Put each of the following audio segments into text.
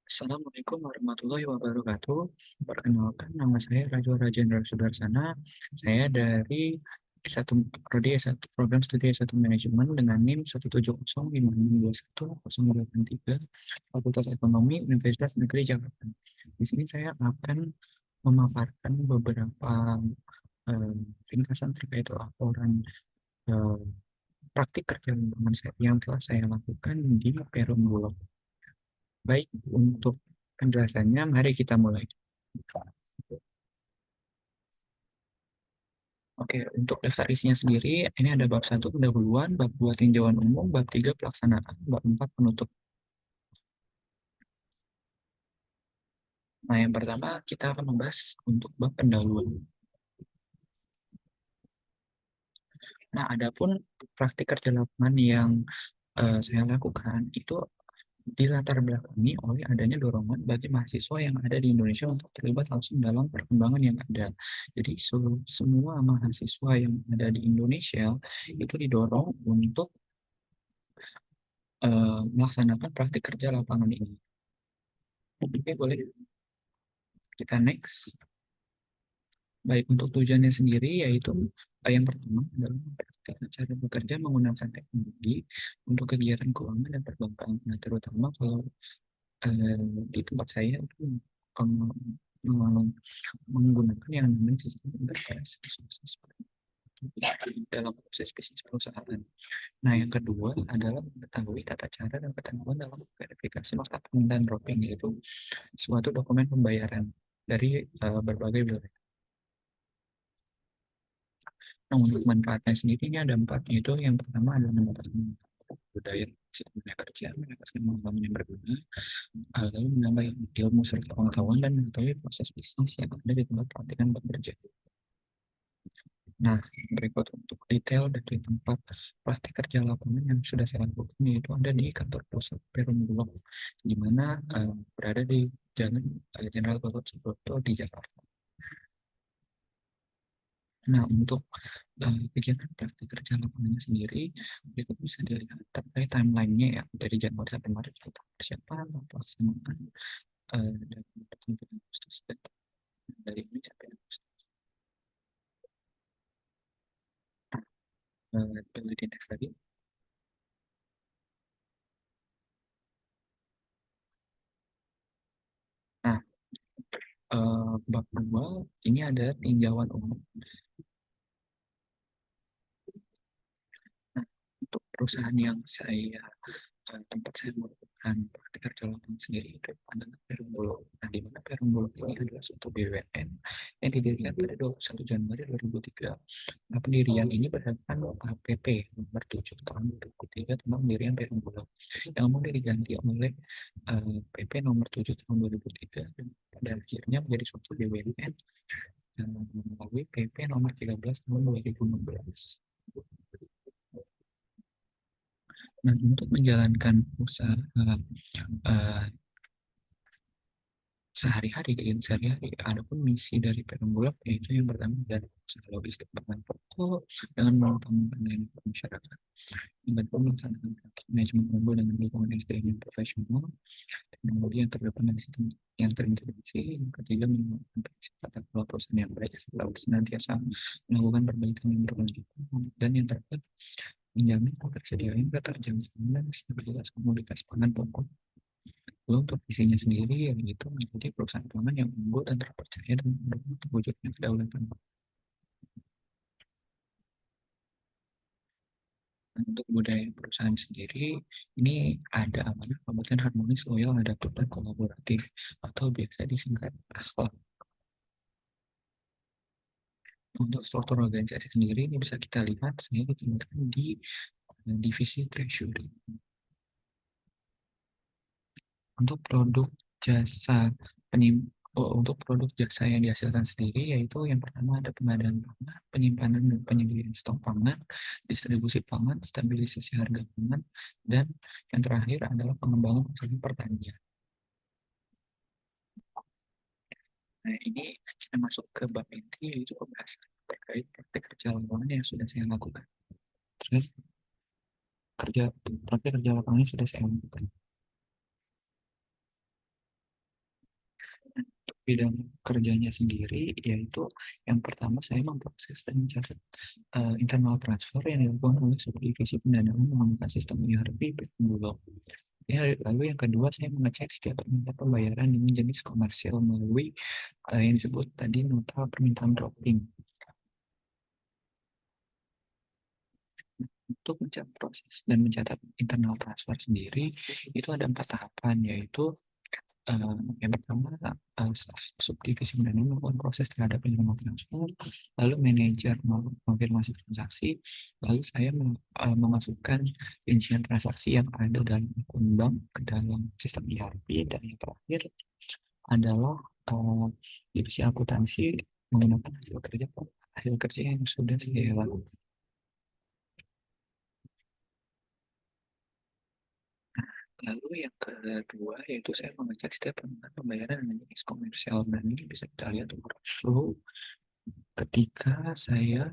Assalamualaikum warahmatullahi wabarakatuh. Perkenalkan, nama saya Rajwa Rajendra Sudarsana. Saya dari S1 Prodi S1 Program Studi S1 Manajemen dengan NIM 17056210083 Fakultas Ekonomi Universitas Negeri Jakarta. Di sini saya akan memaparkan beberapa eh, ringkasan terkait laporan eh, praktik kerja lingkungan yang telah saya lakukan di Perum Bulog. Baik, untuk penjelasannya, mari kita mulai. Oke, untuk daftar isinya sendiri, ini ada bab 1 pendahuluan, bab 2 tinjauan umum, bab 3 pelaksanaan, bab 4 penutup. Nah, yang pertama kita akan membahas untuk bab pendahuluan. Nah, adapun praktik kerja lapangan yang saya lakukan itu dilatar belakangi oleh adanya dorongan bagi mahasiswa yang ada di Indonesia untuk terlibat langsung dalam perkembangan yang ada. Jadi semua mahasiswa yang ada di Indonesia itu didorong untuk melaksanakan praktik kerja lapangan ini. Oke, boleh kita next. Baik, untuk tujuannya sendiri yaitu yang pertama adalah mempraktikkan cara bekerja menggunakan teknologi untuk kegiatan keuangan dan perbankan. Nah, terutama kalau di tempat saya itu um, um, menggunakan yang namanya sistem enterprise resources dalam proses bisnis perusahaan. Nah, yang kedua adalah mengetahui tata cara dan ketentuan dalam verifikasi nota permintaan dropping, yaitu suatu dokumen pembayaran dari berbagai wilayah. Nah, untuk manfaatnya sendiri ini ada empat, yaitu yang pertama adalah mendapatkan budaya dunia kerja, mendapatkan pengalaman yang berguna, lalu menambah ilmu serta pengetahuan dan mengetahui proses bisnis yang ada di tempat praktikan bekerja. Nah, berikut untuk detail dari tempat praktik kerja lapangan yang sudah saya lakukan, yaitu ada di kantor pusat Perum Bulog, di mana berada di Jalan Jenderal Gatot Subroto di Jakarta. Nah, untuk kegiatan praktik kerja lapangannya sendiri, itu bisa dilihat terkait timeline-nya ya, dari Januari sampai Maret kita persiapan, pelaksanaan, dan pertengahan Agustus, dan dari ini sampai Agustus. Pilih di next lagi. Nah, bab 2 ini ada tinjauan umum. Nah, untuk perusahaan yang saya tempat saya melakukan praktik kerja lapangan sendiri itu adalah Perum Bulog. Nah, di mana Perum Bulog ini adalah suatu BUMN yang didirikan pada 21 Januari 2003. Nah, pendirian ini berdasarkan PP nomor 7 tahun 2003 tentang pendirian Perum Bulog yang kemudian diganti oleh PP nomor 7 tahun 2003 dan pada akhirnya menjadi suatu BUMN melalui PP nomor 13 tahun 2016. Nah, untuk menjalankan usaha uh, sehari-hari, kegiatan sehari-hari, adapun misi dari Perum Bulog yaitu yang pertama adalah usaha logistik bahan pokok dengan mengutamakan layanan ke masyarakat. Yang kedua melaksanakan manajemen unggul dengan dukungan SDM yang profesional. Teknologi yang terdepan dari sistem yang terintegrasi. Yang ketiga menggunakan prinsip tata kelola perusahaan yang baik selalu senantiasa melakukan perbaikan yang berkelanjutan. Dan yang terakhir menjamin ketersediaan keterjangkauan dan stabilitas komoditas pangan pokok. Lalu untuk visinya sendiri yaitu menjadi perusahaan pangan yang unggul dan terpercaya dan mendukung terwujudnya kedaulatan. Untuk budaya perusahaan sendiri, ini ada amanah, kompeten, harmonis, loyal, adaptif, dan kolaboratif, atau biasa disingkat akhlak. Untuk struktur organisasi sendiri, ini bisa kita lihat, saya ditemukan di divisi treasury. Untuk produk jasa untuk produk jasa yang dihasilkan sendiri yaitu yang pertama ada pengadaan pangan, penyimpanan dan penyediaan stok pangan, distribusi pangan, stabilisasi harga pangan, dan yang terakhir adalah pengembangan usaha pertanian. Nah, ini kita masuk ke bab inti yaitu pembahasan terkait praktik kerja lapangan yang sudah saya lakukan. Terus praktik kerja lapangan yang sudah saya lakukan. bidang kerjanya sendiri, yaitu yang pertama saya memproses dan mencatat internal transfer yang dilakukan oleh subdivisi pendanaan menggunakan sistem ERP Bulog. Ya, lalu yang kedua saya mengecek setiap permintaan pembayaran dengan jenis komersial melalui yang disebut tadi nota permintaan dropping. Untuk mencatat proses dan mencatat internal transfer sendiri itu ada 4 tahapan, yaitu yang pertama subdivisi pendanaan melakukan proses terhadap internal transfer, lalu manajer mengonfirmasi transaksi, lalu saya memasukkan rincian transaksi yang ada dalam akun bank ke dalam sistem ERP, dan yang terakhir adalah divisi akuntansi menggunakan hasil kerja yang sudah saya lakukan. Lalu yang kedua yaitu saya mengecek setiap permintaan pembayaran dengan jenis komersial, dan ini bisa kita lihat workflow ketika saya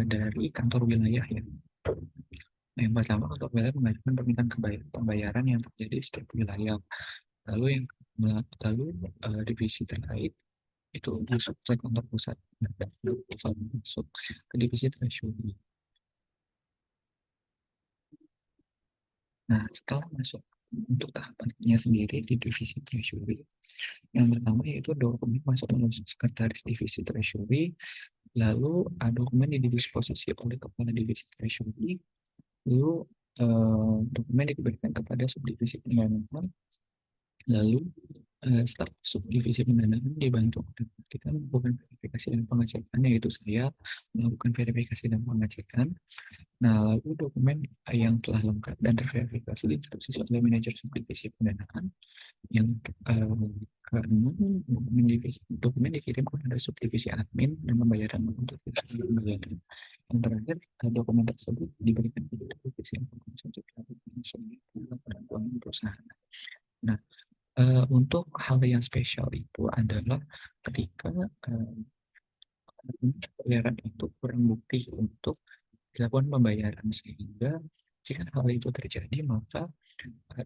dari kantor wilayah ya. Yang pertama, kantor wilayah mengajukan permintaan pembayaran yang terjadi di setiap wilayah. Lalu yang lalu divisi terkait itu masuk ke kantor pusat, masuk ke divisi treasury. Nah, setelah masuk untuk tahapannya sendiri di divisi treasury, yang pertama yaitu dokumen masuk melalui sekretaris divisi treasury, lalu dokumen didisposisi oleh kepala divisi treasury, lalu dokumen diberikan kepada subdivisi pendanaan, lalu staf subdivisi pendanaan dibantu melakukan verifikasi dan pengecekan, yaitu saya melakukan verifikasi dan pengecekan. Nah, lalu dokumen yang telah lengkap dan terverifikasi diinstruksi oleh manajer subdivisi pendanaan yang karena dokumen dikirim kepada subdivisi admin dan pembayaran untuk pembayaran. Yang terakhir, dokumen tersebut diberikan kepada divisi informasi untuk dilakukan perusahaan. Nah, untuk hal yang spesial itu adalah ketika pembayaran itu kurang bukti untuk dilakukan pembayaran, sehingga jika hal itu terjadi maka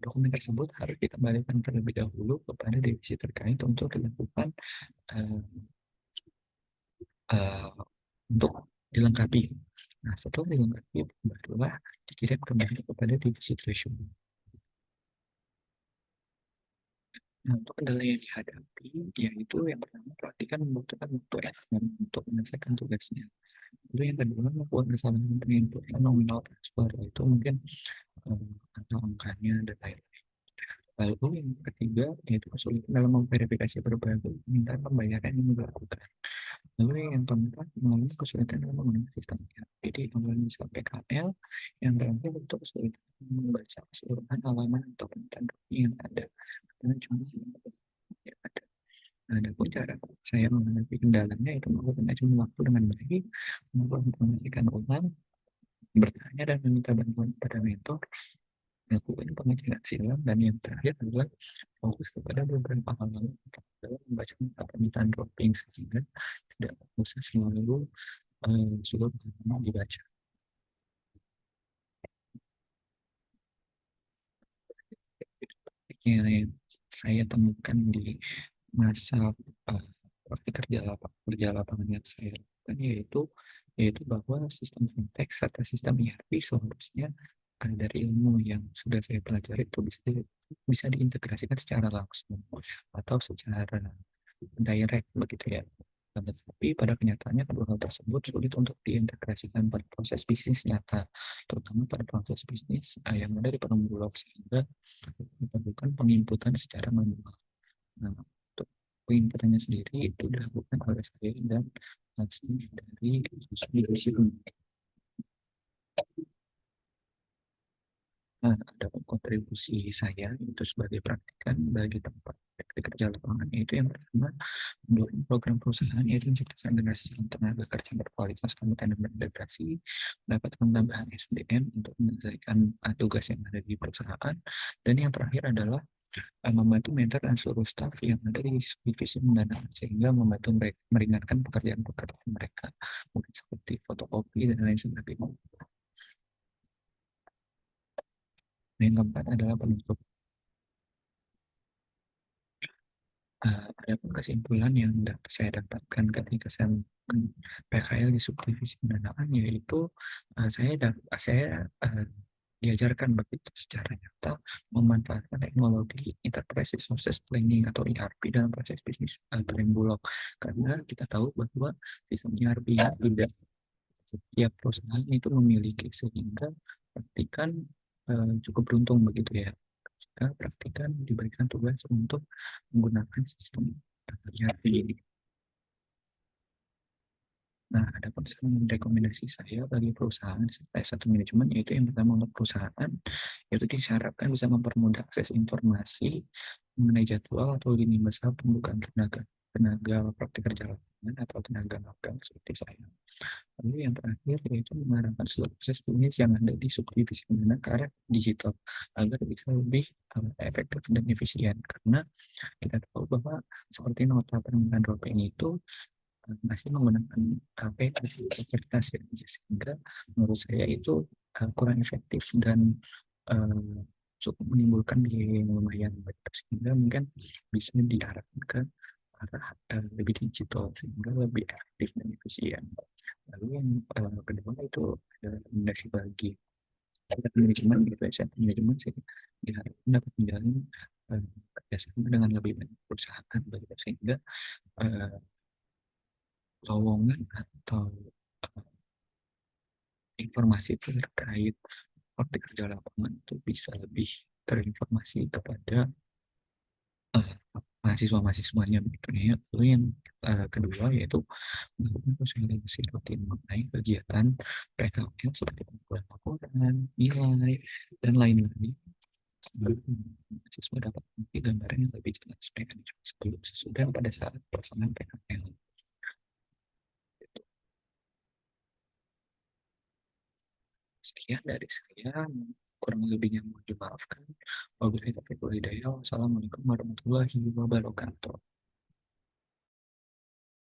dokumen tersebut harus dikembalikan terlebih dahulu kepada divisi terkait untuk dilakukan uh, uh, untuk dilengkapi. Nah, setelah dilengkapi barulah dikirim kembali kepada divisi treasury. Nah, untuk kendala yang dihadapi, yaitu yang pertama perhatikan membutuhkan waktu untuk menyelesaikan tugasnya. Lalu yang kedua, melakukan kesalahan penginputan nominal transfer, itu mungkin atau angkanya dan lain-lain. Lalu yang ketiga, yaitu kesulitan dalam memverifikasi berbagai permintaan pembayaran yang dilakukan. Lalu yang keempat, mengalami kesulitan dalam menggunakan sistemnya. Jadi, kemudian bisa PKL. Yang terakhir, itu kesulitan membaca keseluruhan halaman atau permintaan yang ada. Karena cuma yang ada. Adapun cara saya menghadapi kendalanya itu melakukan manajemen waktu dengan baik, melakukan ulang, bertanya dan meminta bantuan kepada mentor, melakukan pengecekan silang, dan yang terakhir adalah fokus kepada beberapa hal dalam membaca permintaan dropping, sehingga tidak usah selalu seluruh dibaca. Yang saya temukan di masa kerja lapangan yang saya lakukan, yaitu bahwa sistem konteks atau sistem ERP seharusnya dari ilmu yang sudah saya pelajari itu bisa diintegrasikan secara langsung atau secara direct begitu ya. Tapi pada kenyataannya kedua hal tersebut sulit untuk diintegrasikan pada proses bisnis nyata, terutama pada proses bisnis yang ada di Perumbulok, sehingga dilakukan penginputan secara manual. Nah, untuk penginputannya sendiri itu dilakukan oleh saya dan staff dari divisi. Nah, ada kontribusi saya itu sebagai praktikan bagi tempat praktik kerja lapangan, itu yang pertama mendukung program perusahaan, yaitu menciptakan generasi tenaga kerja berkualitas, kompeten, dan berintegrasi, mendapatkan tambahan SDM untuk menyelesaikan tugas yang ada di perusahaan, dan yang terakhir adalah membantu mentor dan seluruh staf yang ada di divisi pendanaan, sehingga membantu mereka meringankan pekerjaan-pekerjaan mereka, mungkin seperti fotokopi dan lain sebagainya. Yang keempat adalah penutup. Adapun kesimpulan yang dapat saya dapatkan ketika saya melakukan PKL di subdivisi pendanaan yaitu saya diajarkan begitu secara nyata memanfaatkan teknologi Enterprise Resources Planning atau ERP dalam proses bisnis Brain Bulog, karena kita tahu bahwa sistem ERP yang tidak setiap perusahaan itu memiliki, sehingga praktikan cukup beruntung begitu ya. Jika praktikan diberikan tugas untuk menggunakan sistem ERP ini. Nah, ada pun rekomendasi saya bagi perusahaan serta satu manajemen, yaitu yang pertama untuk perusahaan, yaitu disyaratkan bisa mempermudah akses informasi mengenai jadwal atau lini masa pembukaan tenaga tenaga praktik kerja lapangan atau tenaga magang seperti saya. Lalu yang terakhir yaitu mengarahkan seluruh proses bisnis yang ada di subdivisi mana ke arah digital agar bisa lebih efektif dan efisien, karena kita tahu bahwa seperti nota permintaan droping itu masih menggunakan kertas ya, sehingga menurut saya itu kurang efektif dan cukup menimbulkan biaya yang lumayan besar, sehingga mungkin bisa diarahkan ke arah lebih digital sehingga lebih efektif dan efisien. Lalu yang kedua itu rekomendasi bagi manajemen gitu ya, saya manajemen sih diharapkan dapat menjalin kerjasama dengan lebih banyak perusahaan begitu, sehingga eh, lowongan atau eh, informasi terkait praktik kerja lapangan itu bisa lebih terinformasi kepada eh, mahasiswa-mahasiswanya begitu ya. Lalu yang kedua yaitu melakukan sosialisasi rutin mengenai kegiatan PKL seperti pengumpulan laporan, nilai, dan lain-lain, sebelum mahasiswa dapat memiliki gambaran yang lebih jelas mekanisme sebelum, sesudah, pada saat pelaksanaan PKL. Sekian dari saya, kurang lebihnya mohon dimaafkan. Wabillahi taufiq wal hidayah. Wassalamualaikum warahmatullahi wabarakatuh.